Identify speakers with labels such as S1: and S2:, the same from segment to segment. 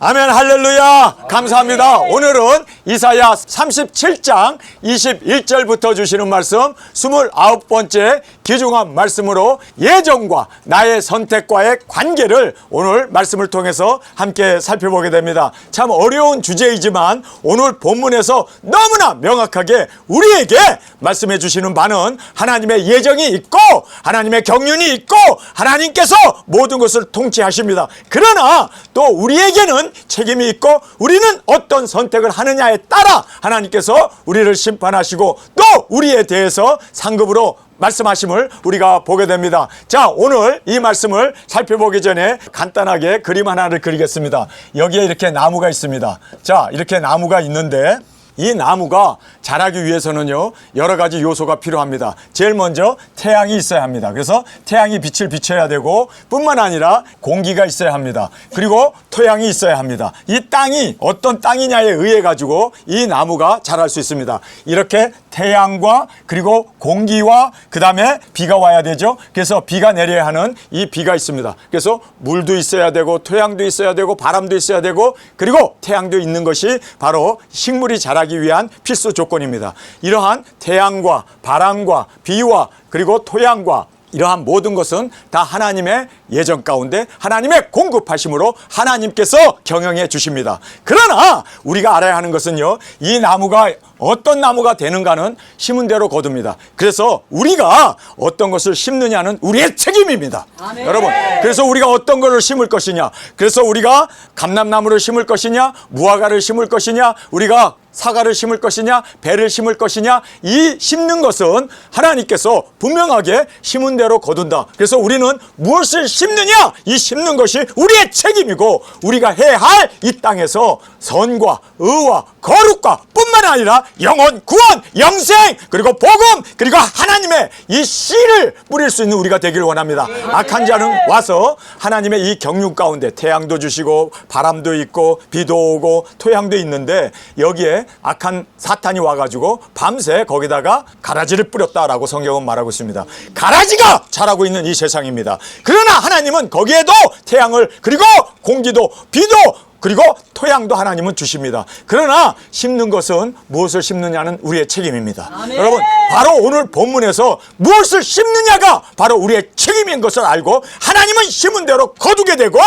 S1: 아멘. 할렐루야. 감사합니다. 오늘은 이사야 37장 21절부터 주시는 말씀 29번째 귀중한 말씀으로 예정과 나의 선택과의 관계를 오늘 말씀을 통해서 함께 살펴보게 됩니다. 참 어려운 주제이지만 오늘 본문에서 너무나 명확하게 우리에게 말씀해 주시는 바는 하나님의 예정이 있고 하나님의 경륜이 있고 하나님께서 모든 것을 통치하십니다. 그러나 또 우리에게는 책임이 있고 우리는 어떤 선택을 하느냐에 따라 하나님께서 우리를 심판하시고 또 우리에 대해서 상급으로 말씀하심을 우리가 보게 됩니다. 자, 오늘 이 말씀을 살펴보기 전에 간단하게 그림 하나를 그리겠습니다. 여기에 이렇게 나무가 있습니다. 자, 이렇게 나무가 있는데 이 나무가 자라기 위해서는요 여러 가지 요소가 필요합니다. 제일 먼저 태양이 있어야 합니다. 그래서 태양이 빛을 비춰야 되고 뿐만 아니라 공기가 있어야 합니다. 그리고 토양이 있어야 합니다. 이 땅이 어떤 땅이냐에 의해 가지고 이 나무가 자랄 수 있습니다. 이렇게 태양과 그리고 공기와 그 다음에 비가 와야 되죠. 그래서 비가 내려야 하는 이 비가 있습니다. 그래서 물도 있어야 되고 토양도 있어야 되고 바람도 있어야 되고 그리고 태양도 있는 것이 바로 식물이 자라기 위한 필수 조건입니다. 이러한 태양과 바람과 비와 그리고 토양과 이러한 모든 것은 다 하나님의 예정 가운데 하나님의 공급하심으로 하나님께서 경영해 주십니다. 그러나 우리가 알아야 하는 것은요 이 나무가 어떤 나무가 되는가는 심은 대로 거둡니다. 그래서 우리가 어떤 것을 심느냐는 우리의 책임입니다. 아멘. 여러분, 그래서 우리가 어떤 것을 심을 것이냐, 그래서 우리가 감람나무를 심을 것이냐, 무화과를 심을 것이냐, 우리가 사과를 심을 것이냐, 배를 심을 것이냐, 이 심는 것은 하나님께서 분명하게 심은 대로 거둔다. 그래서 우리는 무엇을 심느냐, 이 심는 것이 우리의 책임이고 우리가 해야 할 이 땅에서 선과 의와 거룩과 뿐만 아니라 영혼, 구원, 영생, 그리고 복음, 그리고 하나님의 이 씨를 뿌릴 수 있는 우리가 되기를 원합니다. 악한 자는 와서 하나님의 이 경륜 가운데 태양도 주시고 바람도 있고 비도 오고 토양도 있는데 여기에 악한 사탄이 와가지고 밤새 거기다가 가라지를 뿌렸다라고 성경은 말하고 있습니다. 가라지가 자라고 있는 이 세상입니다. 그러나 하나님은 거기에도 태양을 그리고 공기도 비도 그리고 토양도 하나님은 주십니다. 그러나 심는 것은 무엇을 심느냐는 우리의 책임입니다. 아멘. 여러분, 바로 오늘 본문에서 무엇을 심느냐가 바로 우리의 책임인 것을 알고 하나님은 심은 대로 거두게 되고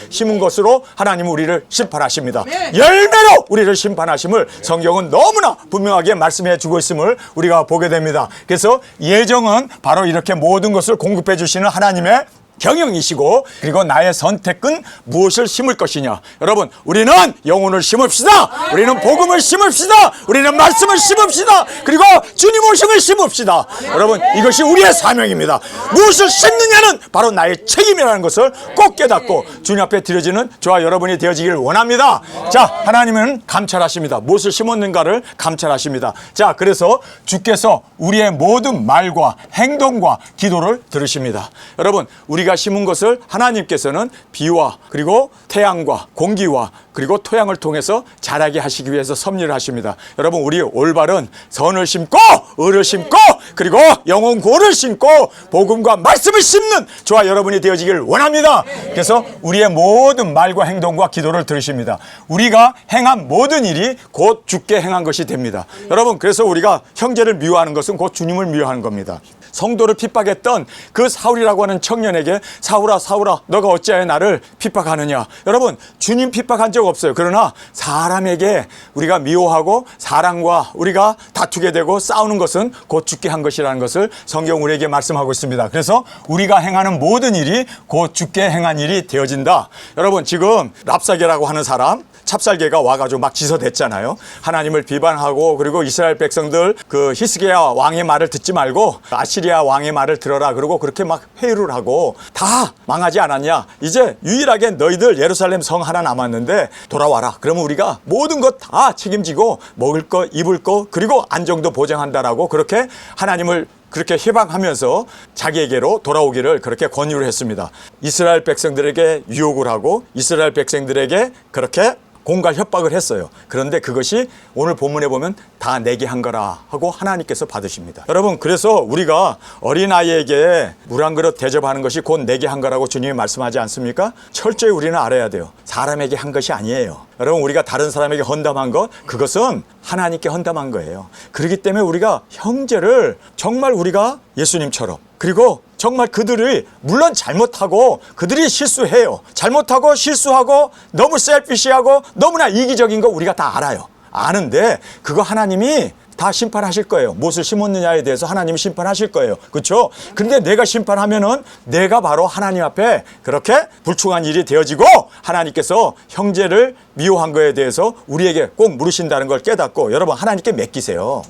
S1: 심은 것으로 하나님은 우리를 심판하십니다. 아멘. 열매로 우리를 심판하심을 성경은 너무나 분명하게 말씀해 주고 있음을 우리가 보게 됩니다. 그래서 예정은 바로 이렇게 모든 것을 공급해 주시는 하나님의 경영이시고 그리고 나의 선택은 무엇을 심을 것이냐. 여러분, 우리는 영혼을 심읍시다. 우리는 복음을 심읍시다. 우리는 말씀을 심읍시다. 그리고 주님 오심을 심읍시다. 여러분, 이것이 우리의 사명입니다. 무엇을 심느냐는 바로 나의 책임이라는 것을 꼭 깨닫고 주님 앞에 드려지는 저와 여러분이 되어지기를 원합니다. 자, 하나님은 감찰하십니다. 무엇을 심었는가를 감찰하십니다. 자, 그래서 주께서 우리의 모든 말과 행동과 기도를 들으십니다. 여러분, 우리가 심은 것을 하나님께서는 비와 그리고 태양과 공기와 그리고 토양을 통해서 자라게 하시기 위해서 섭리를 하십니다. 여러분, 우리 올바른 선을 심고 의를 심고 그리고 영혼 구원을 심고 복음과 말씀을 심는 저와 여러분이 되어지기를 원합니다. 그래서 우리의 모든 말과 행동과 기도를 들으십니다. 우리가 행한 모든 일이 곧 주께 행한 것이 됩니다. 여러분, 그래서 우리가 형제를 미워하는 것은 곧 주님을 미워하는 겁니다. 성도를 핍박했던 그 사울이라고 하는 청년에게 사울아 사울아 너가 어찌하여 나를 핍박하느냐. 여러분, 주님 핍박한 적 없어요. 그러나 사람에게 우리가 미워하고 사람과 우리가 다투게 되고 싸우는 것은 곧 죽게 한 것이라는 것을 성경 우리에게 말씀하고 있습니다. 그래서 우리가 행하는 모든 일이 곧 죽게 행한 일이 되어진다. 여러분, 지금 랍사게라고 하는 사람 찹쌀개가 와가지고 막 지서댔잖아요. 하나님을 비방하고 그리고 이스라엘 백성들 그 히스기야 왕의 말을 듣지 말고 아시리아 왕의 말을 들어라. 그러고 그렇게 막 회유를 하고 다 망하지 않았냐. 이제 유일하게 너희들 예루살렘 성 하나 남았는데 돌아와라. 그러면 우리가 모든 것 다 책임지고 먹을 거 입을 거 그리고 안정도 보장한다라고 그렇게 하나님을 그렇게 해방하면서 자기에게로 돌아오기를 그렇게 권유를 했습니다. 이스라엘 백성들에게 유혹을 하고 이스라엘 백성들에게 그렇게 공갈 협박을 했어요. 그런데 그것이 오늘 본문에 보면 다 내게 한 거라 하고 하나님께서 받으십니다. 여러분, 그래서 우리가 어린아이에게 물 한 그릇 대접하는 것이 곧 내게 한 거라고 주님이 말씀하지 않습니까? 철저히 우리는 알아야 돼요. 사람에게 한 것이 아니에요. 여러분, 우리가 다른 사람에게 헌담한 것, 그것은 하나님께 헌담한 거예요. 그렇기 때문에 우리가 형제를 정말 우리가 예수님처럼, 그리고 정말 그들이 물론 잘못하고 그들이 실수해요. 잘못하고 실수하고 너무 셀피시하고 너무나 이기적인 거 우리가 다 알아요. 아는데 그거 하나님이 다 심판하실 거예요. 무엇을 심었느냐에 대해서 하나님이 심판하실 거예요. 그렇죠? 근데 내가 심판하면은 내가 바로 하나님 앞에 그렇게 불충한 일이 되어지고 하나님께서 형제를 미워한 거에 대해서 우리에게 꼭 물으신다는 걸 깨닫고 여러분 하나님께 맡기세요.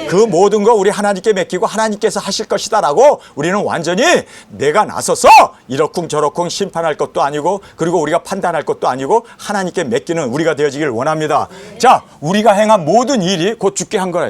S1: 그 모든 거 우리 하나님께 맡기고 하나님께서 하실 것이다 라고 우리는 완전히 내가 나서서 이러쿵 저러쿵 심판할 것도 아니고 그리고 우리가 판단할 것도 아니고 하나님께 맡기는 우리가 되어지길 원합니다. 자, 우리가 행한 모든 일이 곧 죽게 한 거예요.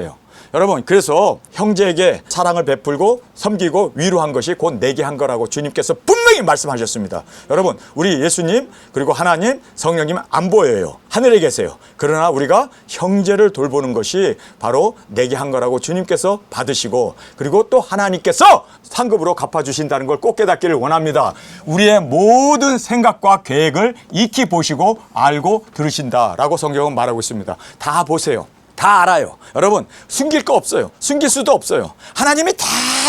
S1: 여러분, 그래서 형제에게 사랑을 베풀고 섬기고 위로한 것이 곧 내게 한 거라고 주님께서 분명히 말씀하셨습니다. 여러분, 우리 예수님 그리고 하나님 성령님은 안 보여요. 하늘에 계세요. 그러나 우리가 형제를 돌보는 것이 바로 내게 한 거라고 주님께서 받으시고 그리고 또 하나님께서 상급으로 갚아주신다는 걸 꼭 깨닫기를 원합니다. 우리의 모든 생각과 계획을 익히 보시고 알고 들으신다라고 성경은 말하고 있습니다. 다 보세요. 다 알아요. 여러분, 숨길 거 없어요. 숨길 수도 없어요. 하나님이 다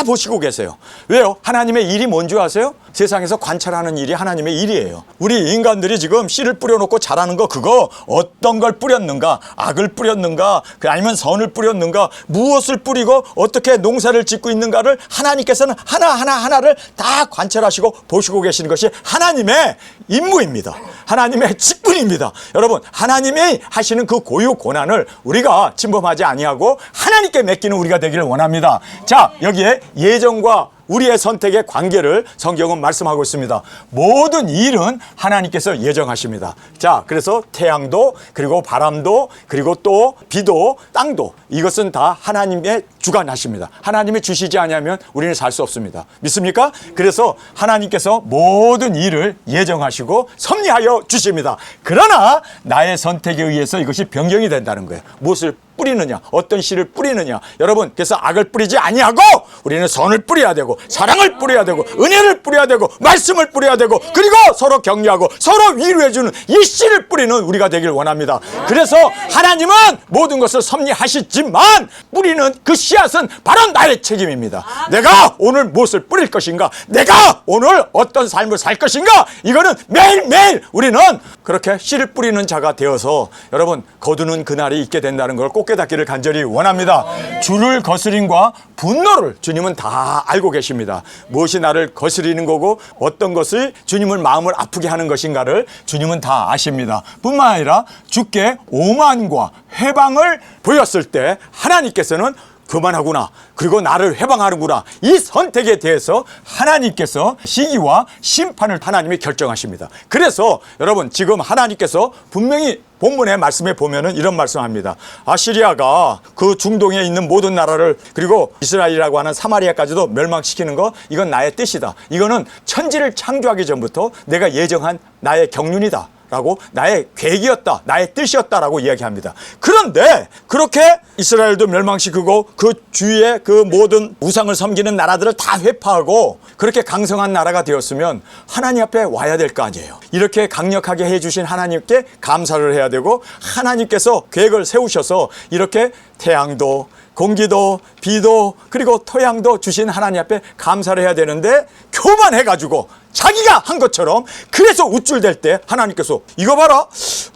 S1: 보시고 계세요. 왜요? 하나님의 일이 뭔지 아세요? 세상에서 관찰하는 일이 하나님의 일이에요. 우리 인간들이 지금 씨를 뿌려놓고 자라는 거 그거 어떤 걸 뿌렸는가, 악을 뿌렸는가, 아니면 선을 뿌렸는가, 무엇을 뿌리고 어떻게 농사를 짓고 있는가를 하나님께서는 하나를 다 관찰하시고 보시고 계시는 것이 하나님의 임무입니다. 하나님의 직분입니다. 여러분, 하나님이 하시는 그 고유 고난을 우리가 침범하지 아니하고 하나님께 맡기는 우리가 되기를 원합니다. 자, 여기에 예정과 우리의 선택의 관계를 성경은 말씀하고 있습니다. 모든 일은 하나님께서 예정하십니다. 자, 그래서 태양도 그리고 바람도 그리고 또 비도 땅도 이것은 다 하나님의 주관하십니다. 하나님이 주시지 않으면 우리는 살 수 없습니다. 믿습니까? 그래서 하나님께서 모든 일을 예정하시고 섭리하여 주십니다. 그러나 나의 선택에 의해서 이것이 변경이 된다는 거예요. 무엇을 뿌리느냐, 어떤 씨를 뿌리느냐. 여러분, 그래서 악을 뿌리지 아니하고 우리는 선을 뿌려야 되고 사랑을 뿌려야 되고 은혜를 뿌려야 되고 말씀을 뿌려야 되고 그리고 서로 격려하고 서로 위로해주는 이 씨를 뿌리는 우리가 되길 원합니다. 그래서 하나님은 모든 것을 섭리하시지만 뿌리는 그 씨앗은 바로 나의 책임입니다. 내가 오늘 무엇을 뿌릴 것인가, 내가 오늘 어떤 삶을 살 것인가, 이거는 매일매일 우리는 그렇게 씨를 뿌리는 자가 되어서 여러분 거두는 그날이 있게 된다는 걸 꼭 깨닫기를 간절히 원합니다. 주를 거스림과 분노를 주님은 다 알고 계십니다. 무엇이 나를 거스리는 거고 어떤 것이 주님을 마음을 아프게 하는 것인가를 주님은 다 아십니다. 뿐만 아니라 주께 오만과 회방을 보였을 때 하나님께서는 그만하구나, 그리고 나를 회방하는구나, 이 선택에 대해서 하나님께서 시기와 심판을 하나님이 결정하십니다. 그래서 여러분 지금 하나님께서 분명히 본문의 말씀에 보면은 이런 말씀합니다. 아시리아가 그 중동에 있는 모든 나라를 그리고 이스라엘이라고 하는 사마리아까지도 멸망시키는 거, 이건 나의 뜻이다. 이거는 천지를 창조하기 전부터 내가 예정한 나의 경륜이다 라고, 나의 계획이었다, 나의 뜻이었다라고 이야기합니다. 그런데 그렇게 이스라엘도 멸망시키고 그 주위에 그 모든 우상을 섬기는 나라들을 다 회파하고 그렇게 강성한 나라가 되었으면 하나님 앞에 와야 될 거 아니에요. 이렇게 강력하게 해주신 하나님께 감사를 해야 되고 하나님께서 계획을 세우셔서 이렇게 태양도 공기도 비도 그리고 토양도 주신 하나님 앞에 감사를 해야 되는데 교만해가지고 자기가 한 것처럼 그래서 우쭐댈 때 하나님께서 이거 봐라,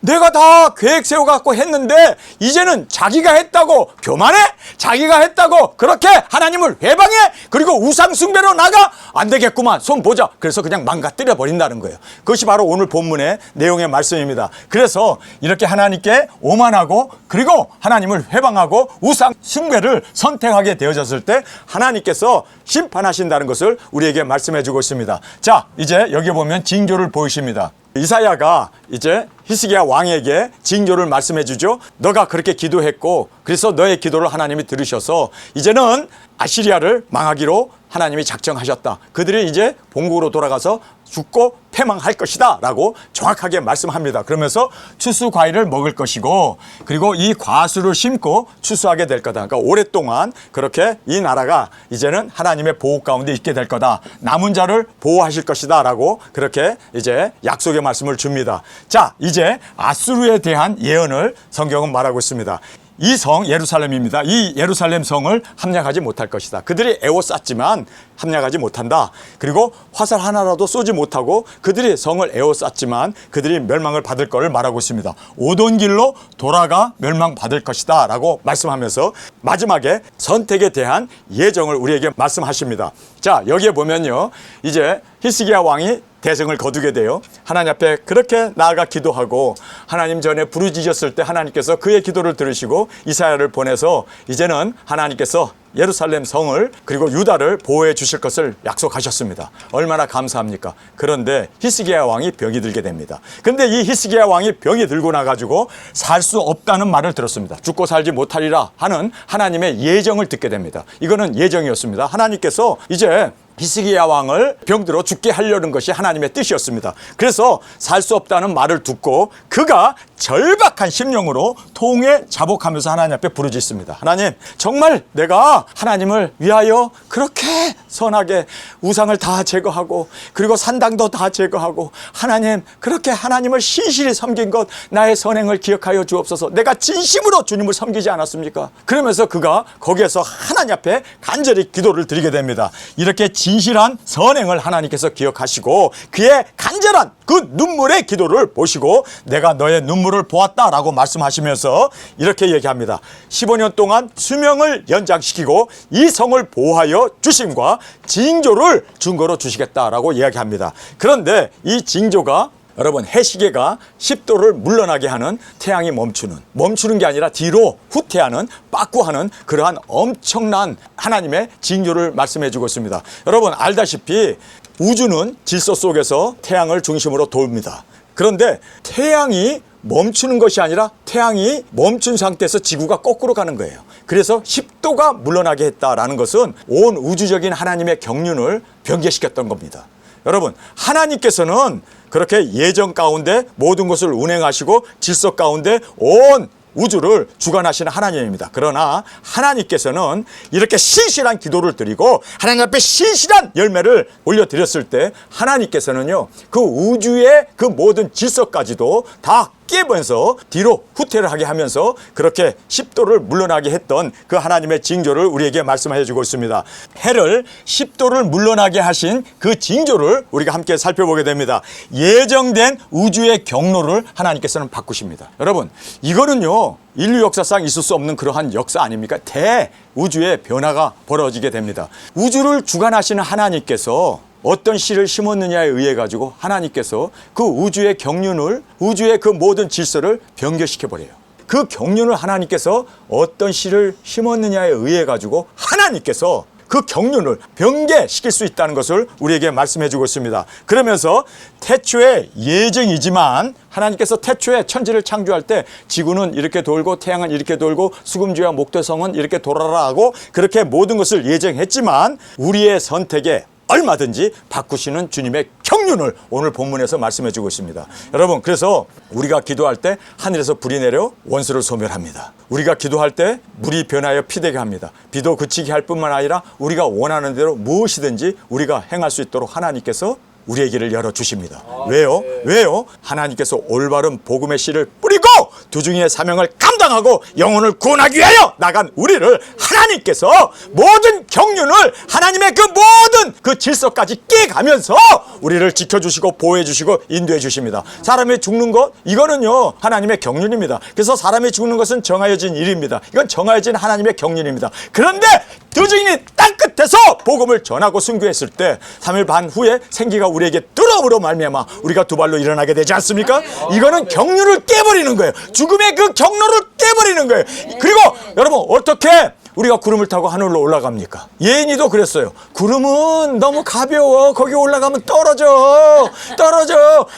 S1: 내가 다 계획 세워갖고 했는데 이제는 자기가 했다고 교만해? 자기가 했다고 그렇게 하나님을 회방해? 그리고 우상 숭배로 나가? 안 되겠구만, 손 보자. 그래서 그냥 망가뜨려 버린다는 거예요. 그것이 바로 오늘 본문의 내용의 말씀입니다. 그래서 이렇게 하나님께 오만하고 그리고 하나님을 회방하고 우상 숭배를 선택하게 되어졌을 때 하나님께서 심판하신다는 것을 우리에게 말씀해 주고 있습니다. 자, 이제 여기 보면 징조를 보이십니다. 이사야가 이제 히스기야 왕에게 징조를 말씀해 주죠. 너가 그렇게 기도했고 그래서 너의 기도를 하나님이 들으셔서 이제는 아시리아를 망하기로 하나님이 작정하셨다. 그들이 이제 본국으로 돌아가서 죽고 패망할 것이다 라고 정확하게 말씀합니다. 그러면서 추수 과일을 먹을 것이고 그리고 이 과수를 심고 추수하게 될 거다. 그러니까 오랫동안 그렇게 이 나라가 이제는 하나님의 보호 가운데 있게 될 거다. 남은 자를 보호하실 것이다 라고 그렇게 이제 약속의 말씀을 줍니다. 자, 이제 아수르에 대한 예언을 성경은 말하고 있습니다. 이 성 예루살렘입니다. 이 예루살렘 성을 함락하지 못할 것이다. 그들이 에워쌌지만 함락하지 못한다. 그리고 화살 하나라도 쏘지 못하고 그들이 성을 에워쌌지만 그들이 멸망을 받을 것을 말하고 있습니다. 오던 길로 돌아가 멸망받을 것이다 라고 말씀하면서 마지막에 선택에 대한 예정을 우리에게 말씀하십니다. 자, 여기에 보면요, 이제 히스기야 왕이 대성을 거두게 돼요. 하나님 앞에 그렇게 나아가 기도하고 하나님 전에 부르짖었을 때 하나님께서 그의 기도를 들으시고 이사야를 보내서 이제는 하나님께서 예루살렘 성을 그리고 유다를 보호해 주실 것을 약속하셨습니다. 얼마나 감사합니까? 그런데 히스기야 왕이 병이 들게 됩니다. 그런데 이 히스기야 왕이 병이 들고 나가지고 살 수 없다는 말을 들었습니다. 죽고 살지 못하리라 하는 하나님의 예정을 듣게 됩니다. 이거는 예정이었습니다. 하나님께서 이제 히스기야 왕을 병들어 죽게 하려는 것이 하나님의 뜻이었습니다. 그래서 살 수 없다는 말을 듣고 그가 절박한 심령으로 통에 자복하면서 하나님 앞에 부르짖습니다. 하나님, 정말 내가 하나님을 위하여 그렇게 선하게 우상을 다 제거하고 그리고 산당도 다 제거하고 하나님 그렇게 하나님을 신실히 섬긴 것 나의 선행을 기억하여 주옵소서. 내가 진심으로 주님을 섬기지 않았습니까? 그러면서 그가 거기에서 하나님 앞에 간절히 기도를 드리게 됩니다. 이렇게 진실한 선행을 하나님께서 기억하시고 그의 간절한 그 눈물의 기도를 보시고 내가 너의 눈물을 보았다라고 말씀하시면서 이렇게 얘기합니다. 15년 동안 수명을 연장시키고 이 성을 보호하여 주심과 징조를 증거로 주시겠다라고 이야기합니다. 그런데 이 징조가 여러분 해시계가 10도를 물러나게 하는 태양이 멈추는 게 아니라 뒤로 후퇴하는 빠꾸하는 그러한 엄청난 하나님의 징조를 말씀해 주고 있습니다. 여러분 알다시피 우주는 질서 속에서 태양을 중심으로 돕니다. 그런데 태양이 멈추는 것이 아니라 태양이 멈춘 상태에서 지구가 거꾸로 가는 거예요. 그래서 10도가 물러나게 했다라는 것은 온 우주적인 하나님의 경륜을 변개시켰던 겁니다. 여러분 하나님께서는 그렇게 예정 가운데 모든 것을 운행하시고 질서 가운데 온 우주를 주관하시는 하나님입니다. 그러나 하나님께서는 이렇게 신실한 기도를 드리고 하나님 앞에 신실한 열매를 올려드렸을 때 하나님께서는요 그 우주의 그 모든 질서까지도 다 깨면서 뒤로 후퇴를 하게 하면서 그렇게 10도를 물러나게 했던 그 하나님의 징조를 우리에게 말씀해 주고 있습니다. 해를 10도를 물러나게 하신 그 징조를 우리가 함께 살펴보게 됩니다. 예정된 우주의 경로를 하나님께서는 바꾸십니다. 여러분 이거는요 인류 역사상 있을 수 없는 그러한 역사 아닙니까? 대우주의 변화가 벌어지게 됩니다. 우주를 주관하시는 하나님께서 어떤 씨를 심었느냐에 의해 가지고 하나님께서 그 우주의 경륜을 우주의 그 모든 질서를 변개시켜 버려요. 그 경륜을 하나님께서 어떤 씨를 심었느냐에 의해 가지고 하나님께서 그 경륜을 변개시킬 수 있다는 것을 우리에게 말씀해 주고 있습니다. 그러면서 태초의 예정이지만 하나님께서 태초에 천지를 창조할 때 지구는 이렇게 돌고 태양은 이렇게 돌고 수금주와 목대성은 이렇게 돌아라 하고 그렇게 모든 것을 예정했지만 우리의 선택에 얼마든지 바꾸시는 주님의 경륜을 오늘 본문에서 말씀해 주고 있습니다. 여러분 그래서 우리가 기도할 때 하늘에서 불이 내려 원수를 소멸합니다. 우리가 기도할 때 물이 변하여 피되게 합니다. 비도 그치게 할 뿐만 아니라 우리가 원하는 대로 무엇이든지 우리가 행할 수 있도록 하나님께서 우리의 길을 열어주십니다. 왜요? 왜요? 하나님께서 올바른 복음의 씨를 뿌리고 두중이의 사명을 감당하고 영혼을 구원하기 위하여 나간 우리를 하나님께서 모든 경륜을 하나님의 그 모든 그 질서까지 깨가면서 우리를 지켜주시고 보호해주시고 인도해주십니다. 사람이 죽는 것 이거는요 하나님의 경륜입니다. 그래서 사람이 죽는 것은 정하여진 일입니다. 이건 정하여진 하나님의 경륜입니다. 그런데 두중인이 땅끝에서 복음을 전하고 순교했을 때 3일 반 후에 생기가 우리에게 들어오므로 말미암아 우리가 두 발로 일어나게 되지 않습니까? 이거는 경륜을 깨버리는 거예요. 죽음의 그 경로를 깨버리는 거예요. 그리고 여러분 어떻게 우리가 구름을 타고 하늘로 올라갑니까? 예인이도 그랬어요. 구름은 너무 가벼워. 거기 올라가면 떨어져.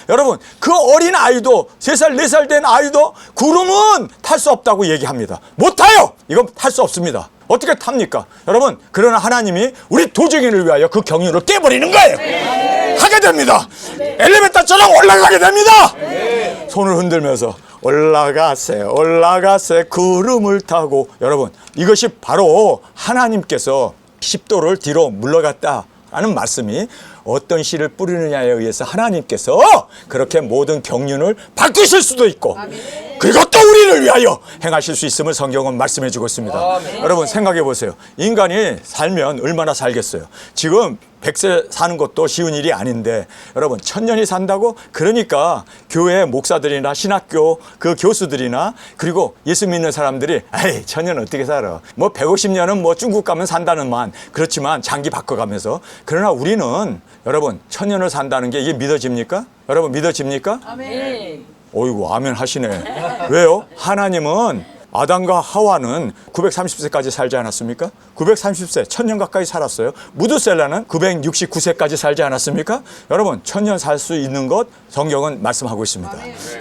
S1: 여러분 그 어린 아이도 3살 4살 된 아이도 구름은 탈 수 없다고 얘기합니다. 못 타요. 이건 탈 수 없습니다. 어떻게 탑니까? 여러분 그러나 하나님이 우리 도적인을 위하여 그 경륜을 깨버리는 거예요. 가게 됩니다. 엘리베이터처럼 올라가게 됩니다. 손을 흔들면서 올라가세 올라가세 구름을 타고. 여러분, 이것이 바로 하나님께서 10도를 뒤로 물러갔다라는 말씀이 어떤 씨를 뿌리느냐에 의해서 하나님께서 그렇게 모든 경륜을 바꾸실 수도 있고 그것도 우리를 위하여 행하실 수 있음을 성경은 말씀해 주고 있습니다. 여러분, 생각해 보세요. 인간이 살면 얼마나 살겠어요. 지금 100세 사는 것도 쉬운 일이 아닌데 여러분, 1000년이 산다고? 그러니까 교회 목사들이나 신학교 그 교수들이나 그리고 예수 믿는 사람들이 에이 1000년 어떻게 살아, 뭐 150년은 뭐 중국 가면 산다는 말, 그렇지만 장기 바꿔가면서. 그러나 우리는 여러분 1000년을 산다는 게 이게 믿어집니까? 여러분, 믿어집니까?
S2: 아멘.
S1: 어이구, 아멘 하시네. 왜요? 하나님은 아담과 하와는 930세까지 살지 않았습니까? 930세, 1000년 가까이 살았어요. 무드셀라는 969세까지 살지 않았습니까? 여러분, 1000년 살 수 있는 것 성경은 말씀하고 있습니다.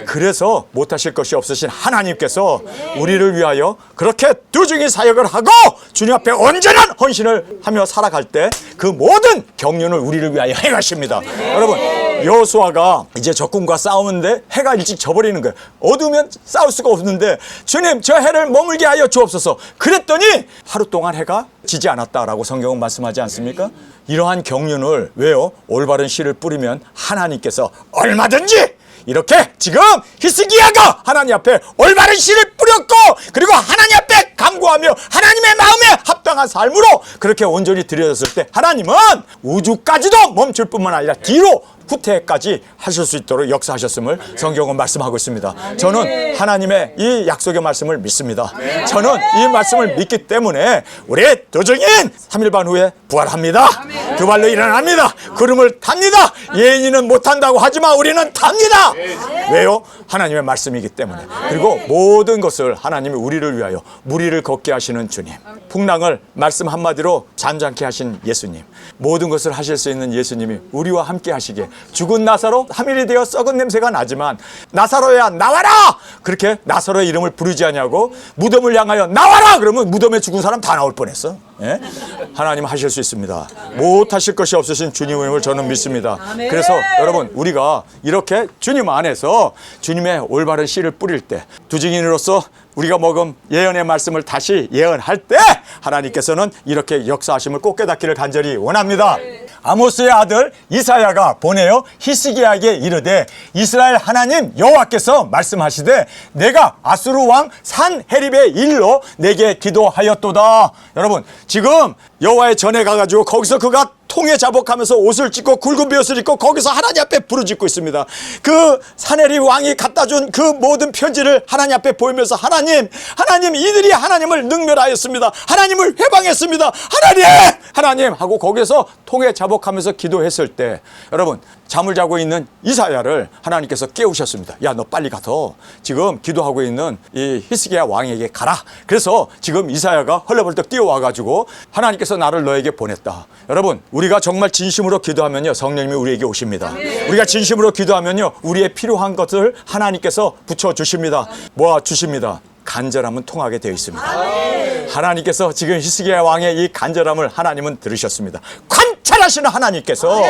S1: 그래서 못하실 것이 없으신 하나님께서 우리를 위하여 그렇게 두중이 사역을 하고 주님 앞에 온전한 헌신을 하며 살아갈 때 그 모든 경륜을 우리를 위하여 행하십니다. 여러분, 여호수아가 이제 적군과 싸우는데 해가 일찍 져버리는 거예요. 어두우면 싸울 수가 없는데 주님, 저 해를 머물게 하여 주옵소서. 그랬더니 하루 동안 해가 지지 않았다라고 성경은 말씀하지 않습니까? 이러한 경륜을, 왜요? 올바른 씨를 뿌리면 하나님께서 얼마든지 이렇게 지금 히스기야가 하나님 앞에 올바른 씨를 뿌렸고 그리고 하나님 앞에 간구하며 하나님의 마음에 합당한 삶으로 그렇게 온전히 드려졌을 때 하나님은 우주까지도 멈출 뿐만 아니라 뒤로 후퇴까지 하실 수 있도록 역사하셨음을 성경은 말씀하고 있습니다. 저는 하나님의 이 약속의 말씀을 믿습니다. 저는 이 말씀을 믿기 때문에 우리 도중인 3일 반 후에 부활합니다. 그 발로 일어납니다. 구름을 탑니다. 예인이는 못한다고 하지만 우리는 탑니다. 왜요? 하나님의 말씀이기 때문에. 그리고 모든 것을 하나님이 우리를 위하여 무리를 걷게 하시는 주님, 풍랑을 말씀 한마디로 잠잠케 하신 예수님, 모든 것을 하실 수 있는 예수님이 우리와 함께 하시기에 죽은 나사로 3일이 되어 썩은 냄새가 나지만 나사로야 나와라! 그렇게 나사로의 이름을 부르지 않냐고 무덤을 향하여 나와라! 그러면 무덤에 죽은 사람 다 나올 뻔했어. 예? 하나님 하실 수 있습니다. 못하실 것이 없으신 주님을 저는 믿습니다. 그래서 여러분, 우리가 이렇게 주님 안에서 주님의 올바른 씨를 뿌릴 때 두증인으로서 우리가 먹은 예언의 말씀을 다시 예언할 때 하나님께서는 이렇게 역사하심을 꼭 깨닫기를 간절히 원합니다. 아모스의 아들 이사야가 보내어 히스기야에게 이르되 이스라엘 하나님 여호와께서 말씀하시되 내가 아수르 왕 산헤립의 일로 내게 기도하였도다. 여러분, 지금 여호와의 전에 가가지고 거기서 그가 통에 자복하면서 옷을 찢고 굵은 베옷을 입고 거기서 하나님 앞에 부르짖고 있습니다. 그 산헤립 왕이 갖다 준 그 모든 편지를 하나님 앞에 보이면서 하나님 이들이 하나님을 능멸하였습니다. 하나님을 회방했습니다. 하나님 하고 거기서 통에 자복하면서 기도했을 때 여러분, 잠을 자고 있는 이사야를 하나님께서 깨우셨습니다. 야, 너 빨리 가서 지금 기도하고 있는 이 히스기야 왕에게 가라. 그래서 지금 이사야가 헐레벌떡 뛰어와가지고 하나님께서 나를 너에게 보냈다. 여러분, 우리가 정말 진심으로 기도하면요, 성령님이 우리에게 오십니다. 우리가 진심으로 기도하면요, 우리의 필요한 것을 하나님께서 붙여주십니다. 모아주십니다. 간절함은 통하게 되어 있습니다. 하나님께서 지금 히스기야 왕의 이 간절함을 하나님은 들으셨습니다. 관찰하시는 하나님께서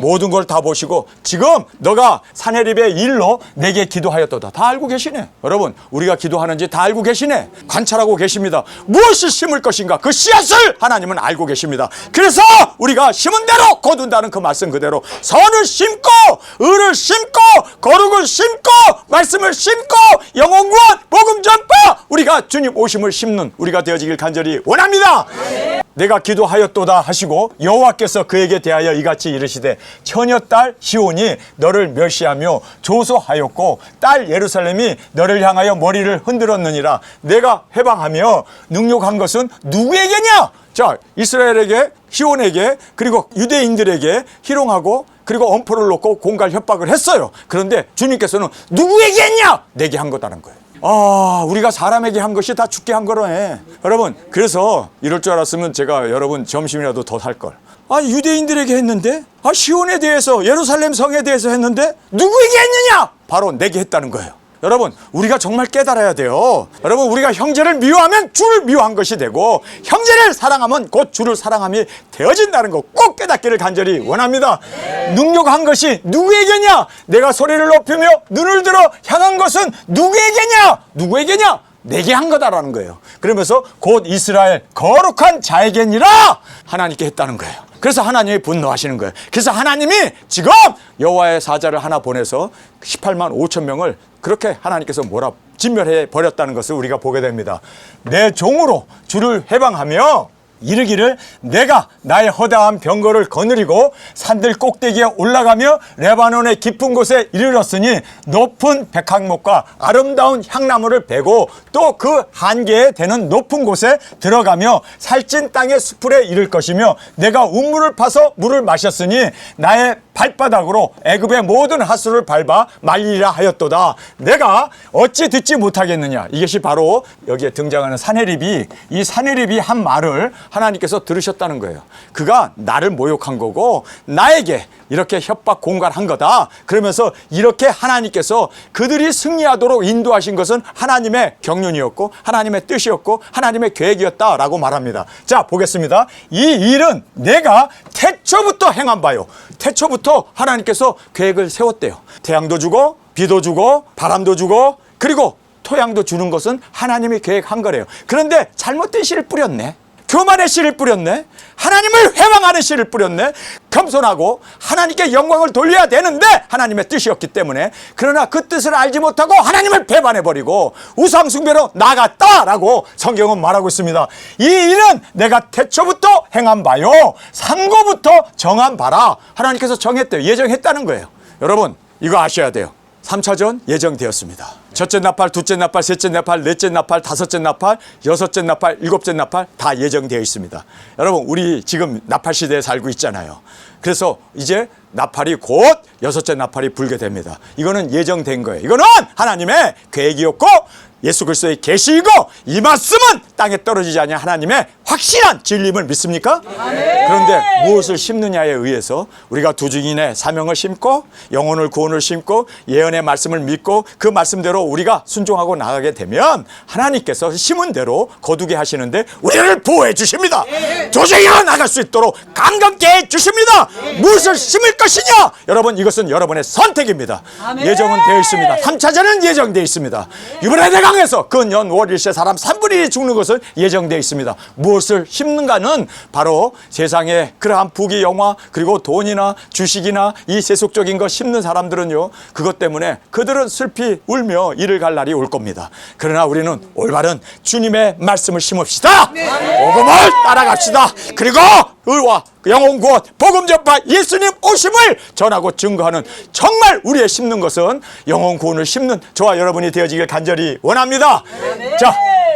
S1: 모든 걸 다 보시고 지금 너가 산헤립의 일로 내게 기도하였도다. 다 알고 계시네. 여러분, 우리가 기도하는지 다 알고 계시네. 관찰하고 계십니다. 무엇을 심을 것인가, 그 씨앗을 하나님은 알고 계십니다. 그래서 우리가 심은 대로 거둔다는 그 말씀 그대로 선을 심고 의를 심고 거룩을 심고 말씀을 심고 영혼구원 복음 전파, 우리가 주님 오심을 심는 우리가 되어지길 간절히 원합니다. 내가 기도하였도다 하시고 여호와께서 그에게 대하여 이같이 이르시되 처녀딸 시온이 너를 멸시하며 조소하였고 딸 예루살렘이 너를 향하여 머리를 흔들었느니라. 내가 해방하며 능욕한 것은 누구에게냐? 자, 이스라엘에게, 시온에게, 그리고 유대인들에게 희롱하고 그리고 엄포를 놓고 공갈 협박을 했어요. 그런데 주님께서는 누구에게 했냐? 내게 한 거다는 거예요. 우리가 사람에게 한 것이 다 죽게 한 거라네. 여러분, 그래서 이럴 줄 알았으면 제가 여러분 점심이라도 더 살걸. 유대인들에게 했는데, 시온에 대해서, 예루살렘 성에 대해서 했는데 누구에게 했느냐? 바로 내게 했다는 거예요. 여러분, 우리가 정말 깨달아야 돼요. 여러분, 우리가 형제를 미워하면 주를 미워한 것이 되고, 형제를 사랑하면 곧 주를 사랑함이 되어진다는 거 꼭 깨닫기를 간절히 원합니다. 능욕한 것이 누구에게냐? 내가 소리를 높이며 눈을 들어 향한 것은 누구에게냐? 누구에게냐? 내게 한 거다라는 거예요. 그러면서 곧 이스라엘 거룩한 자에게니라 하나님께 했다는 거예요. 그래서 하나님이 분노하시는 거예요. 그래서 하나님이 지금 여호와의 사자를 하나 보내서 18만 5천 명을 그렇게 하나님께서 진멸해 버렸다는 것을 우리가 보게 됩니다. 내 종으로 주를 해방하며 이르기를 내가 나의 허다한 병거를 거느리고 산들 꼭대기에 올라가며 레바논의 깊은 곳에 이르렀으니 높은 백항목과 아름다운 향나무를 베고 또 그 한계에 되는 높은 곳에 들어가며 살찐 땅의 수풀에 이를 것이며 내가 운물을 파서 물을 마셨으니 나의 발바닥으로 애굽의 모든 하수를 밟아 말리라 하였도다. 내가 어찌 듣지 못하겠느냐. 이것이 바로 여기에 등장하는 사네립이, 이 사네립이 한 말을 하나님께서 들으셨다는 거예요. 그가 나를 모욕한 거고 나에게 이렇게 협박 공갈한 거다. 그러면서 이렇게 하나님께서 그들이 승리하도록 인도하신 것은 하나님의 경륜이었고 하나님의 뜻이었고 하나님의 계획이었다라고 말합니다. 자, 보겠습니다. 이 일은 내가 태초부터 행한 바요. 태초부터 하나님께서 계획을 세웠대요. 태양도 주고 비도 주고 바람도 주고 그리고 토양도 주는 것은 하나님이 계획한 거래요. 그런데 잘못된 씨를 뿌렸네. 교만의 씨를 뿌렸네. 하나님을 회방하는 씨를 뿌렸네. 겸손하고 하나님께 영광을 돌려야 되는데 하나님의 뜻이었기 때문에, 그러나 그 뜻을 알지 못하고 하나님을 배반해버리고 우상숭배로 나갔다라고 성경은 말하고 있습니다. 이 일은 내가 태초부터 행한 바요 상고부터 정한 바라. 하나님께서 정했대요. 예정했다는 거예요. 여러분, 이거 아셔야 돼요. 3차전 예정되었습니다. 첫째 나팔, 둘째 나팔, 셋째 나팔, 넷째 나팔, 다섯째 나팔, 여섯째 나팔, 일곱째 나팔 다 예정되어 있습니다. 여러분, 우리 지금 나팔 시대에 살고 있잖아요. 그래서 이제 나팔이 곧 여섯째 나팔이 불게 됩니다. 이거는 예정된 거예요. 이거는 하나님의 계획이었고 예수 그리스도의 계시이고 이 말씀은 땅에 떨어지지 않냐 하나님의 확실한 진리임을 믿습니까? 그런데 무엇을 심느냐에 의해서 우리가 두 증인의 사명을 심고 영혼을 구원을 심고 예언의 말씀을 믿고 그 말씀대로 우리가 순종하고 나가게 되면 하나님께서 심은 대로 거두게 하시는데 우리를 보호해 주십니다. 도저히 나갈 수 있도록 감감케 해 주십니다. 무엇을 심을 것이냐? 여러분, 이것은 여러분의 선택입니다. 예정은 되어 있습니다. 3차전은 예정되어 있습니다. 이번에 내가 에서 근년 월일세 사람 3분의 1이 죽는 것을 예정되어 있습니다. 무엇을 심는가는 바로 세상에 그러한 부귀 영화 그리고 돈이나 주식이나 이 세속적인 것 심는 사람들은요, 그것 때문에 그들은 슬피 울며 이를 갈 날이 올 겁니다. 그러나 우리는 올바른 주님의 말씀을 심읍시다. 복음을 따라갑시다. 그리고 의와 영혼 구원 복음 전파 예수님 오심을 전하고 증거하는, 정말 우리의 심는 것은 영혼 구원을 심는 저와 여러분이 되어지길 간절히 원합니다. 자,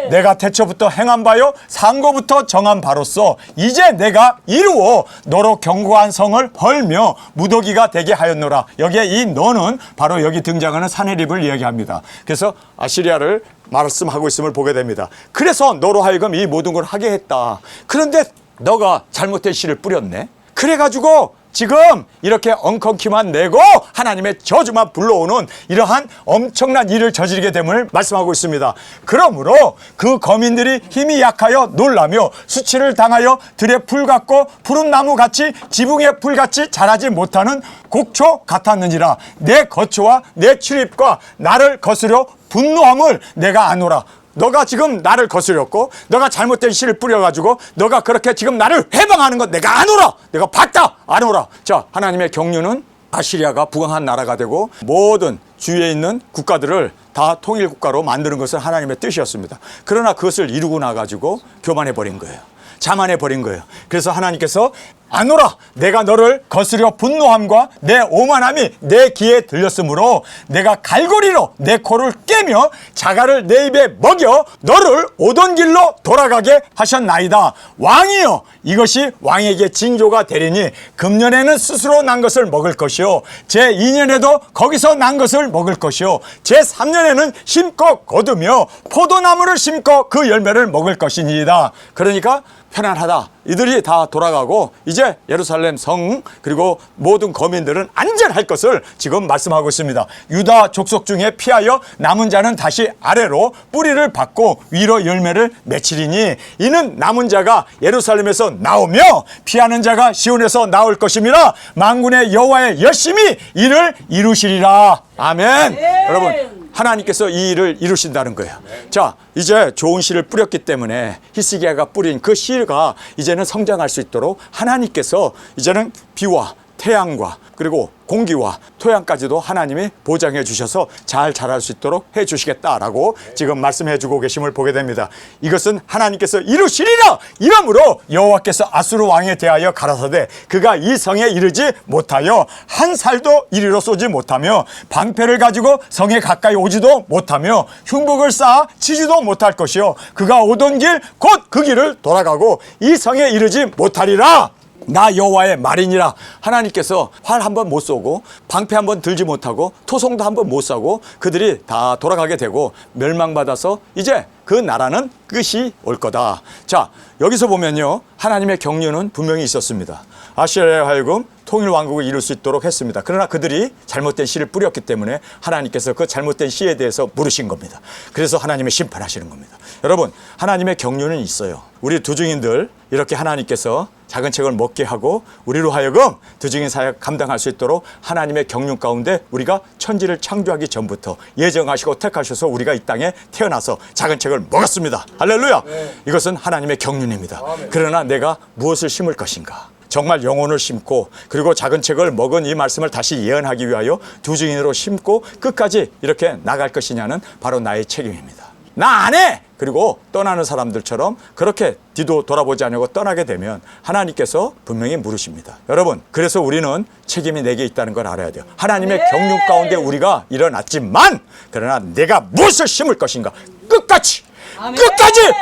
S1: 내가 태초부터 행한 바요 상고부터 정한 바로서 이제 내가 이루어 너로 견고한 성을 헐며 무더기가 되게 하였노라. 여기에 이 너는 바로 여기 등장하는 사네립을 이야기합니다. 그래서 아시리아를 말씀하고 있음을 보게 됩니다. 그래서 너로 하여금 이 모든 걸 하게 했다. 그런데 너가 잘못된 씨를 뿌렸네. 그래가지고 지금 이렇게 엉겅퀴만 내고 하나님의 저주만 불러오는 이러한 엄청난 일을 저지르게 됨을 말씀하고 있습니다. 그러므로 그 거민들이 힘이 약하여 놀라며 수치를 당하여 들의 풀 같고 푸른 나무같이 지붕의 풀같이 자라지 못하는 곡초 같았느니라. 내 거처와 내 출입과 나를 거스려 분노함을 내가 아노라. 너가 지금 나를 거스렸고 너가 잘못된 씨를 뿌려가지고 너가 그렇게 지금 나를 회방하는 것 내가 아노라. 내가 봤다. 아노라. 자, 하나님의 경륜은 아시리아가 부강한 나라가 되고 모든 주위에 있는 국가들을 다 통일국가로 만드는 것은 하나님의 뜻이었습니다. 그러나 그것을 이루고 나가지고 교만해버린 거예요. 자만해버린 거예요. 그래서 하나님께서 아노라, 내가 너를 거스려 분노함과 내 오만함이 내 귀에 들렸으므로 내가 갈고리로 내 코를 깨며 자갈을 내 입에 먹여 너를 오던 길로 돌아가게 하셨나이다. 왕이여, 이것이 왕에게 징조가 되리니 금년에는 스스로 난 것을 먹을 것이요 제2년에도 거기서 난 것을 먹을 것이요 제3년에는 심고 거두며 포도나무를 심고 그 열매를 먹을 것이니이다. 그러니까 편안하다. 이들이 다 돌아가고 이제 이제 예루살렘 성 그리고 모든 거민들은 안전할 것을 지금 말씀하고 있습니다. 유다 족속 중에 피하여 남은 자는 다시 아래로 뿌리를 받고 위로 열매를 맺히리니 이는 남은 자가 예루살렘에서 나오며 피하는 자가 시온에서 나올 것임이라 만군의 여호와의 열심히 이를 이루시리라. 아멘. 여러분, 하나님께서 이 일을 이루신다는 거예요. 자, 이제 좋은 씨를 뿌렸기 때문에 히스기야가 뿌린 그 씨가 이제는 성장할 수 있도록 하나님께서 이제는 비와 태양과 그리고 공기와 토양까지도 하나님이 보장해 주셔서 잘 자랄 수 있도록 해 주시겠다라고 지금 말씀해 주고 계심을 보게 됩니다. 이것은 하나님께서 이루시리라. 이러므로 여호와께서 아수르 왕에 대하여 가라사대 그가 이 성에 이르지 못하여 한 살도 이리로 쏘지 못하며 방패를 가지고 성에 가까이 오지도 못하며 흉복을 쌓아 치지도 못할 것이요 그가 오던 길 곧 그 길을 돌아가고 이 성에 이르지 못하리라. 나 여호와의 말이니라. 하나님께서 활 한 번 못 쏘고 방패 한 번 들지 못하고 토성도 한 번 못 쏘고 그들이 다 돌아가게 되고 멸망받아서 이제 그 나라는 끝이 올 거다. 자, 여기서 보면요, 하나님의 경륜은 분명히 있었습니다. 아시리아에 하여금 통일 왕국을 이룰 수 있도록 했습니다. 그러나 그들이 잘못된 씨를 뿌렸기 때문에 하나님께서 그 잘못된 씨에 대해서 물으신 겁니다. 그래서 하나님의 심판하시는 겁니다. 여러분, 하나님의 경륜은 있어요. 우리 두증인들 이렇게 하나님께서 작은 책을 먹게 하고 우리로 하여금 두증인 사역 감당할 수 있도록 하나님의 경륜 가운데 우리가 천지를 창조하기 전부터 예정하시고 택하셔서 우리가 이 땅에 태어나서 작은 책을 먹었습니다. 할렐루야. 이것은 하나님의 경륜입니다. 그러나 내가 무엇을 심을 것인가? 정말 영혼을 심고 그리고 작은 책을 먹은 이 말씀을 다시 예언하기 위하여 두증인으로 심고 끝까지 이렇게 나갈 것이냐는 바로 나의 책임입니다. 나 안 해! 그리고 떠나는 사람들처럼 그렇게 뒤도 돌아보지 않으고 떠나게 되면 하나님께서 분명히 물으십니다. 여러분, 그래서 우리는 책임이 내게 있다는 걸 알아야 돼요. 하나님의 경륜 가운데 우리가 일어났지만 그러나 내가 무엇을 심을 것인가 끝까지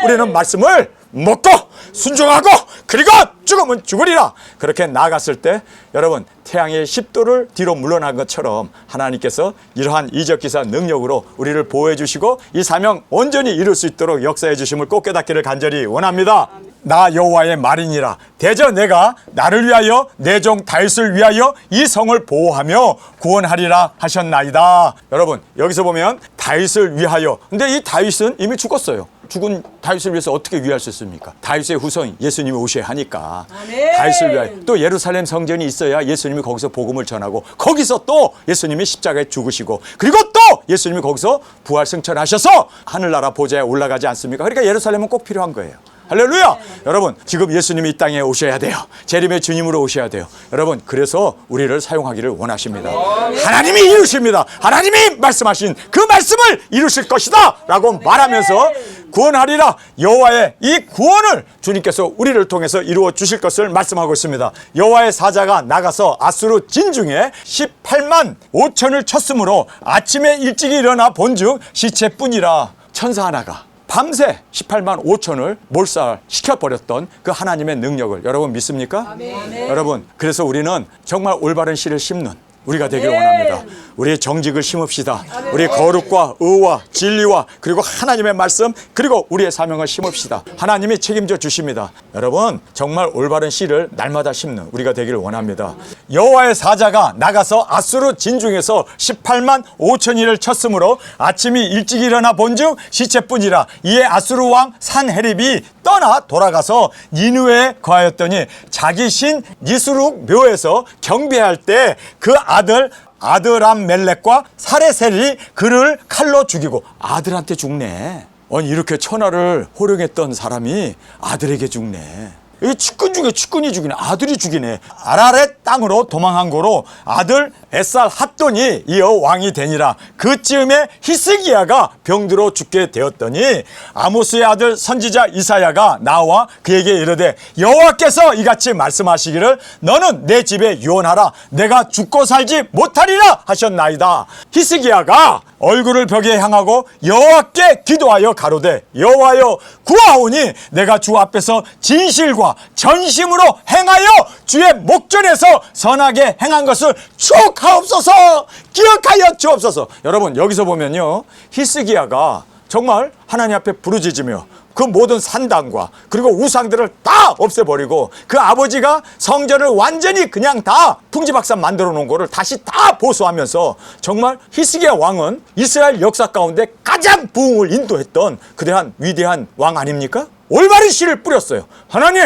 S1: 우리는 말씀을 먹고 순종하고 그리고 죽으면 죽으리라. 그렇게 나아갔을 때 여러분, 태양의 10도를 뒤로 물러난 것처럼 하나님께서 이러한 이적기사 능력으로 우리를 보호해 주시고 이 사명 온전히 이룰 수 있도록 역사해 주심을 꼭 깨닫기를 간절히 원합니다. 나 여호와의 말이니라. 대저 내가 나를 위하여 내 종 다윗을 위하여 이 성을 보호하며 구원하리라 하셨나이다. 여러분, 여기서 보면 다윗을 위하여, 근데 이 다윗은 이미 죽었어요. 죽은 다윗을 위해서 어떻게 위할 수 있습니까? 다윗의 후손 예수님이 오셔야 하니까. 아멘. 다윗을 위하여 또 예루살렘 성전이 있어야 예수님이 거기서 복음을 전하고 거기서 또 예수님이 십자가에 죽으시고 그리고 또 예수님이 거기서 부활 승천하셔서 하늘나라 보좌에 올라가지 않습니까? 그러니까 예루살렘은 꼭 필요한 거예요. 할렐루야. 여러분, 지금 예수님이 이 땅에 오셔야 돼요. 재림의 주님으로 오셔야 돼요. 여러분, 그래서 우리를 사용하기를 원하십니다. 하나님이 이루십니다. 하나님이 말씀하신 그 말씀을 이루실 것이다 라고 말하면서 구원하리라. 여호와의 이 구원을 주님께서 우리를 통해서 이루어 주실 것을 말씀하고 있습니다. 여호와의 사자가 나가서 아수르 진중에 18만 5천을 쳤으므로 아침에 일찍 일어나 본즉 시체뿐이라. 천사 하나가 밤새 18만 5천을 몰살시켜버렸던 그 하나님의 능력을 여러분 믿습니까? 아멘. 여러분, 그래서 우리는 정말 올바른 씨를 심는 우리가 되기를 원합니다. 우리의 정직을 심읍시다. 우리의 거룩과 의와 진리와 그리고 하나님의 말씀 그리고 우리의 사명을 심읍시다. 하나님이 책임져 주십니다. 여러분, 정말 올바른 씨를 날마다 심는 우리가 되기를 원합니다. 여호와의 사자가 나가서 아수르 진중에서 18만 5천이를 쳤으므로 아침이 일찍 일어나 본즉 시체뿐이라. 이에 아수르 왕 산헤립이 떠나 돌아가서 니느웨에 거하였더니 자기 신 니스룩 묘에서 경배할 때 그 아들 아드람멜렉과 사레셀이 그를 칼로 죽이고. 아들한테 죽네. 아니, 이렇게 천하를 호령했던 사람이 아들에게 죽네. 이 측근 중에 측근이 죽이네. 아들이 죽이네. 아라렛 땅으로 도망한 거로 아들 에살 핫돈이 이어 왕이 되니라. 그쯤에 히스기야가 병들어 죽게 되었더니 아모스의 아들 선지자 이사야가 나와 그에게 이르되 여호와께서 이같이 말씀하시기를 너는 내 집에 유언하라. 내가 죽고 살지 못하리라 하셨나이다. 히스기야가 얼굴을 벽에 향하고 여호와께 기도하여 가로되 여호와여 구하오니 내가 주 앞에서 진실과 전심으로 행하여 주의 목전에서 선하게 행한 것을 축하옵소서. 기억하여 주옵소서. 여러분, 여기서 보면요, 히스기야가 정말 하나님 앞에 부르짖으며 그 모든 산당과 그리고 우상들을 다 없애버리고 그 아버지가 성전을 완전히 그냥 다 풍지박산 만들어 놓은 거를 다시 다 보수하면서 정말 히스기야 왕은 이스라엘 역사 가운데 가장 부흥을 인도했던 그대한 위대한 왕 아닙니까? 올바른 씨를 뿌렸어요. 하나님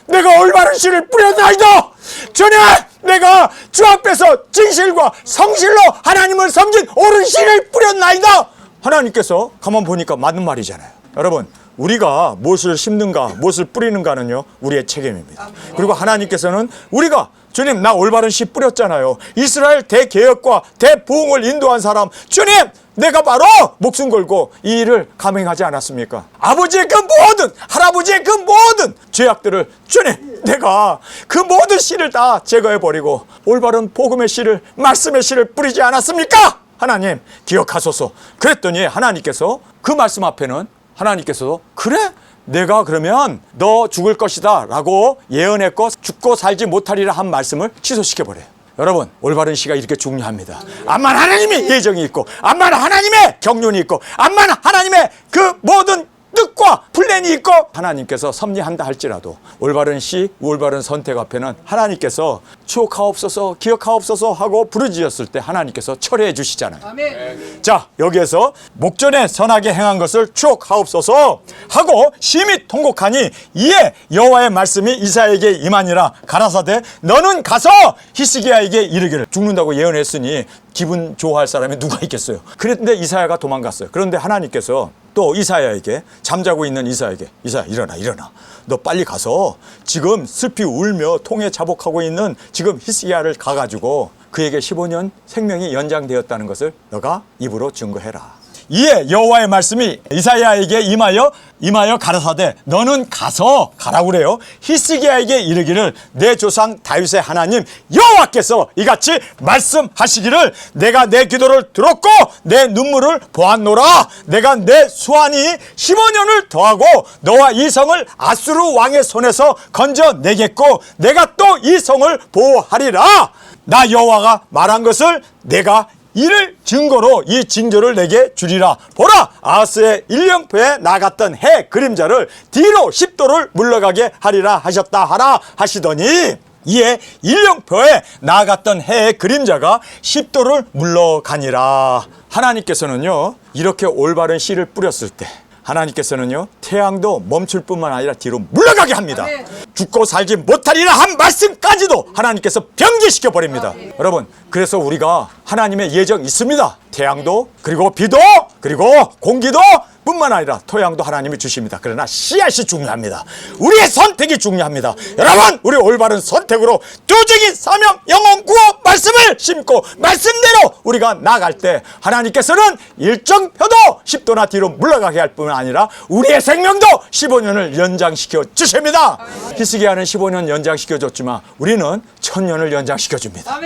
S1: 내가 올바른 씨를 뿌렸나이다. 주님, 내가 주 앞에서 진실과 성실로 하나님을 섬긴 옳은 씨를 뿌렸나이다. 하나님께서 가만 보니까 맞는 말이잖아요. 여러분, 우리가 무엇을 심는가 무엇을 뿌리는가는요 우리의 책임입니다. 그리고 하나님께서는 우리가 주님, 나 올바른 씨 뿌렸잖아요. 이스라엘 대개혁과 대부흥을 인도한 사람, 주님, 내가 바로 목숨 걸고 이 일을 감행하지 않았습니까? 아버지의 그 모든, 할아버지의 그 모든 죄악들을 주님, 내가 그 모든 씨를 다 제거해버리고 올바른 복음의 씨를, 말씀의 씨를 뿌리지 않았습니까? 하나님 기억하소서. 그랬더니 하나님께서 그 말씀 앞에는 하나님께서 그래? 내가 그러면 너 죽을 것이다 라고 예언했고 죽고 살지 못하리라 한 말씀을 취소시켜버려요. 여러분, 올바른 씨가 이렇게 중요합니다. 암만 하나님의 예정이 있고 암만 하나님의 경륜이 있고 암만 하나님의 그 모든 뜻과 플랜이 있고 하나님께서 섭리한다 할지라도 올바른 씨, 올바른 선택 앞에는 하나님께서 추억하옵소서, 기억하옵소서 하고 부르짖었을 때 하나님께서 철회해 주시잖아요. 아멘. 자, 여기에서 목전에 선하게 행한 것을 추억하옵소서 하고 심히 통곡하니 이에 여호와의 말씀이 이사야에게 임하니라. 가라사대 너는 가서 히스기야에게 이르기를. 죽는다고 예언했으니 기분 좋아할 사람이 누가 있겠어요. 그런데 이사야가 도망갔어요. 그런데 하나님께서 또 이사야에게, 잠자고 있는 이사야에게, 이사야 일어나 너 빨리 가서 지금 슬피 울며 통에 자복하고 있는 지금 히스기야를 가가지고 그에게 15년 생명이 연장되었다는 것을 너가 입으로 증거해라. 이에 여호와의 말씀이 이사야에게 임하여 가라사대 너는 가서, 가라고 그래요, 히스기야에게 이르기를 내 조상 다윗의 하나님 여호와께서 이같이 말씀하시기를 내가 내 기도를 들었고 내 눈물을 보았노라. 내가 내 수완이 15년을 더하고 너와 이 성을 아수르 왕의 손에서 건져내겠고 내가 또 이 성을 보호하리라. 나 여호와가 말한 것을 내가 이를 증거로 이 징조를 내게 주리라. 보라, 아하스의 일령표에 나갔던 해 그림자를 뒤로 10도를 물러가게 하리라 하셨다 하라 하시더니 이에 일령표에 나갔던 해의 그림자가 10도를 물러가니라. 하나님께서는요 이렇게 올바른 씨를 뿌렸을 때 하나님께서는요 태양도 멈출 뿐만 아니라 뒤로 물러가게 합니다. 죽고 살지 못하리라 한 말씀까지도 하나님께서 변기시켜 버립니다. 여러분, 그래서 우리가 하나님의 예정 있습니다. 태양도 그리고 비도 그리고 공기도 뿐만 아니라 토양도 하나님이 주십니다. 그러나 씨앗이 중요합니다. 우리의 선택이 중요합니다. 여러분, 우리 올바른 선택으로 도중히 사명 영혼 구호 말씀을 심고 말씀대로 우리가 나갈 때 하나님께서는 일정표도 10도나 뒤로 물러가게 할 뿐만 아니라 우리의 생명도 15년을 연장시켜 주십니다. 히스기야는 15년 연장시켜 줬지만 우리는 1000년을 연장시켜 줍니다.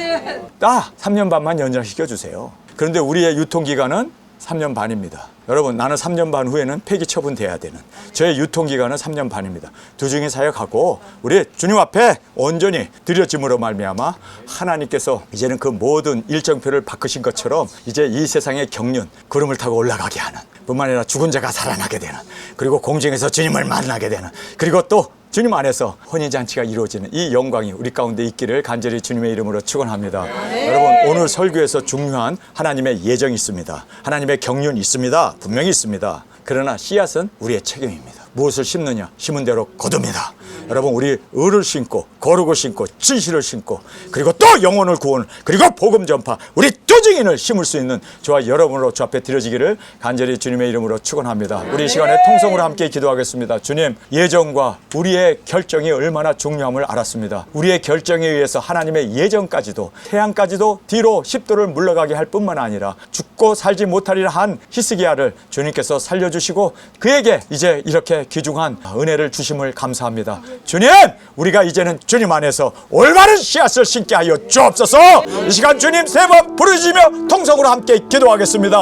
S1: 3년 반만 연장시켜 주세요. 그런데 우리의 유통기간은 3년 반입니다. 여러분, 나는 3년 반 후에는 폐기 처분돼야 되는 저의 유통기간은 3년 반입니다. 두중이 사역하고 우리 주님 앞에 온전히 드려짐으로 말미암아 하나님께서 이제는 그 모든 일정표를 바꾸신 것처럼 이제 이 세상의 경륜 구름을 타고 올라가게 하는 뿐만 아니라 죽은 자가 살아나게 되는, 그리고 공중에서 주님을 만나게 되는, 그리고 또 주님 안에서 혼인잔치가 이루어지는 이 영광이 우리 가운데 있기를 간절히 주님의 이름으로 축원합니다. 여러분, 오늘 설교에서 중요한 하나님의 예정이 있습니다. 하나님의 경륜이 있습니다. 분명히 있습니다. 그러나 씨앗은 우리의 책임입니다. 무엇을 심느냐, 심은 대로 거둡니다. 여러분, 우리 의를 심고 거룩을 심고 진실을 심고 그리고 또 영혼을 구원 그리고 복음 전파 우리 뚜증인을 심을 수 있는 저와 여러분으로 주 앞에 드려지기를 간절히 주님의 이름으로 축원합니다. 우리 이 시간에 통성으로 함께 기도하겠습니다. 주님, 예정과 우리의 결정이 얼마나 중요함을 알았습니다. 우리의 결정에 의해서 하나님의 예정까지도 태양까지도 뒤로 10도를 물러가게 할 뿐만 아니라 죽고 살지 못하리라 한 히스기야를 주님께서 살려주시고 그에게 이제 이렇게 귀중한 은혜를 주심을 감사합니다. 주님, 우리가 이제는 주님 안에서 올바른 씨앗을 심게 하여 주옵소서. 이 시간 주님 세 번 부르짖으며 통성으로 함께 기도하겠습니다.